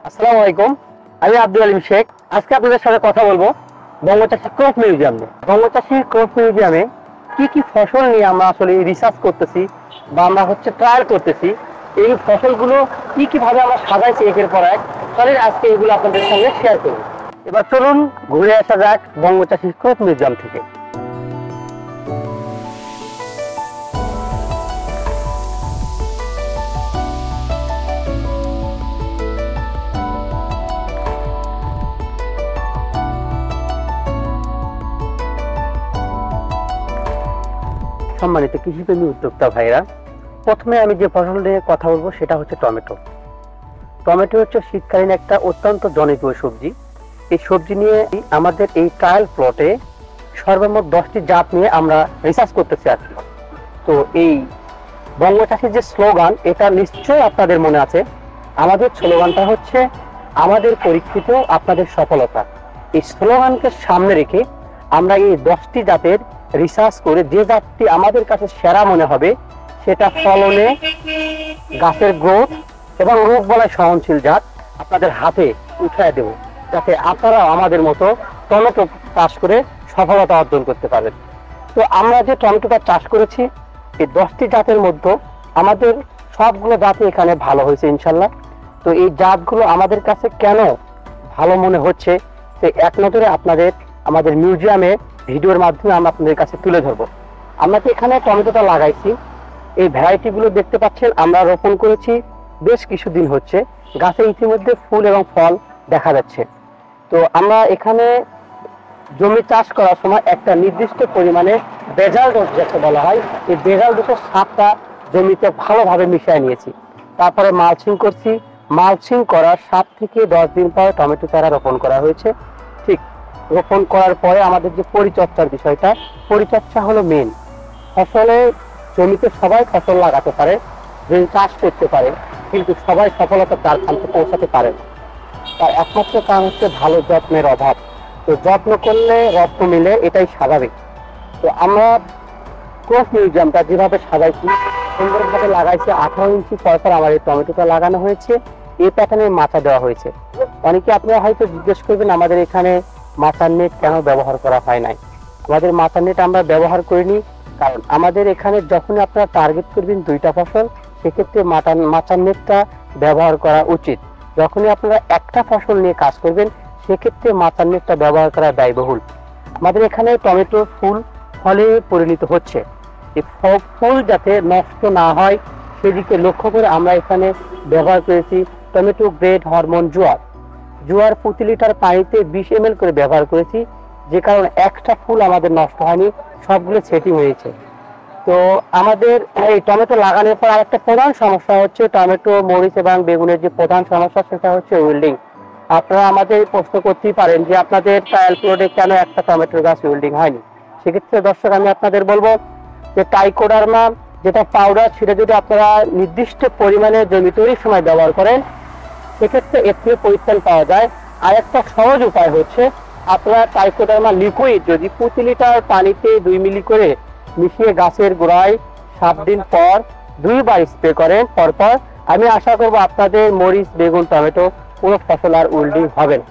আসসালামু আলাইকুম। আমি আব্দুল আলিম শেখ। আজকে আপনাদের সাথে কথা বলবো বঙ্গচাষী ক্রপ মিউজিয়াম নিয়ে। বঙ্গচাষী ক্রপ মিউজিয়ামে কি কি ফসল নিয়ে আমরা আসলে রিসার্চ করতেছি বা আমরা ট্রায়াল করতেছি, এই ফসলগুলো কি কিভাবে আমরা সাজাইছি একের পর এক, তাহলে আজকে এগুলো আপনাদের সঙ্গে শেয়ার করব। এবার চলুন ঘুরে আসা যাক বঙ্গচাষী ক্রপ মিউজিয়াম থেকে। সম্মানিত কৃষিপ্রেমী উদ্যোক্তা ভাইরা, প্রথমে আমি যে ফসল নিয়ে কথা বলবো সেটা হচ্ছে টমেটো। টমেটো হচ্ছে শীতকালীন একটা অত্যন্ত জনপ্রিয় সবজি। এই সবজি নিয়ে আমাদের এই ট্রায়াল প্লটে সর্বমোট 10টি জাত নিয়ে আমরা রিসার্চ করতেছি আর কি। তো এই বঙ্গচাষীর যে স্লোগান, এটা নিশ্চয়ই আপনাদের মনে আছে। আমাদের স্লোগানটা হচ্ছে আমাদের পরীক্ষিত আপনাদের সফলতা। এই স্লোগানকে সামনে রেখে আমরা এই 10টি জাতের রিসার্চ করে যে জাতটি আমাদের কাছে সেরা মনে হবে, সেটা ফলনে, গাছের গ্রোথ এবং রোগ বলায় সহনশীল জাত আপনাদের হাতে উঠায় দেব, যাতে আপনারা আমাদের মতো টমেটো চাষ করে সফলতা অর্জন করতে পারেন। তো আমরা যে টমেটোটা চাষ করেছি, এই 10টি জাতের মধ্যে আমাদের সবগুলো জাতই এখানে ভালো হয়েছে ইনশাল্লাহ। তো এই জাতগুলো আমাদের কাছে কেন ভালো মনে হচ্ছে, সে এক নজরে আপনাদের আমাদের মিউজিয়ামে ভিডিওর মাধ্যমে আমরা আপনাদের কাছে তুলে ধরবো। আমরা তো এখানে টমেটোটা লাগাইছি, এই ভ্যারাইটি গুলো দেখতে পাচ্ছেন, আমরা রোপণ করেছি বেশ কিছুদিন হচ্ছে। গাছে ইতিমধ্যে ফুল এবং ফল দেখা যাচ্ছে। তো আমরা এখানে জমি চাষ করার সময় একটা নির্দিষ্ট পরিমাণে বেজাল ডোজ যাকে বলা হয়, এই বেজাল ডোজের সারটা জমিতে ভালোভাবে মিশিয়ে নিয়েছি। তারপরে মালচিং করছি। মালচিং করার 7 থেকে 10 দিন পর টমেটো চারা রোপণ করা হয়েছে। ঠিক রোপণ করার পরে আমাদের যে পরিচর্যার বিষয়টা, পরিচর্যা হলো মেন। ফসলে জমিতে সবাই ফসল লাগাতে পারে, চাষ করতে পারে, কিন্তু সবাই সফলতার দ্বারপ্রান্তে পৌঁছাতে পারে না। তার একমাত্র কারণ হচ্ছে ভালো যত্নের অভাব। তো যত্ন করলে রত্ন মিলে, এটাই স্বাভাবিক। তো আমরা ক্রপ মিউজিয়ামটা যেভাবে সাজাইছি, সুন্দরভাবে লাগাইছি। 18 ইঞ্চি পরপর আমার এই টমেটোটা লাগানো হয়েছে। এই প্যাটার্নের মাচা দেওয়া হয়েছে। অনেকে আপনারা হয়তো জিজ্ঞেস করবেন আমাদের এখানে মাচার নেট কেন ব্যবহার করা হয় নাই। আমাদের মাচার নেট আমরা ব্যবহার করিনি, কারণ আমাদের এখানে যখন আপনারা টার্গেট করবেন 2টা ফসল, সেক্ষেত্রে মাচার নেটটা ব্যবহার করা উচিত। যখনই আপনারা একটা ফসল নিয়ে কাজ করবেন, সেক্ষেত্রে মাচার নেটটা ব্যবহার করা ব্যয়বহুল। আমাদের এখানে টমেটো ফুল ফলে পরিণত হচ্ছে। এই ফুল যাতে নষ্ট না হয় সেদিকে লক্ষ্য করে আমরা এখানে ব্যবহার করেছি টমেটো গ্রেড হরমোন জোয়ার। জোয়ার প্রতি লিটার পানিতে 20 ml করে ব্যবহার করেছি, যে কারণে একটা ফুল আমাদের নষ্ট হয়নি, সবগুলো সেটিং হয়েছে। তো আমাদের এই টমেটো লাগানোর পর আরেকটা প্রধান সমস্যা হচ্ছে টমেটো, মরিচ এবং বেগুনের যে প্রধান সমস্যা, সেটা হচ্ছে উইল্ডিং। আপনারা আমাদের প্রশ্ন করতেই পারেন যে আপনাদের ট্রায়াল প্লটে কেন একটা টমেটোর গাছ উইল্ডিং হয়নি। সেক্ষেত্রে দর্শক আমি আপনাদের বলবো যে ট্রাইকোডার্মা যেটা পাউডার, সেটা যদি আপনারা নির্দিষ্ট পরিমাণে জমি তৈরির সময় ব্যবহার করেন, সেক্ষেত্রে এর থেকে পরিত্রাণ পাওয়া যায়। আর একটা সহজ উপায় হচ্ছে আপনারা ট্রাইকোডার্মা লিকুইড যদি প্রতি লিটার পানিতে 2 মিলি করে মিশিয়ে গাছের গোড়ায় 7 দিন পর 2 বার স্প্রে করেন পরপর, আমি আশা করব আপনাদের মরিচ, বেগুন, টমেটো কোনো ফসল আর উইল্ডিং হবে না।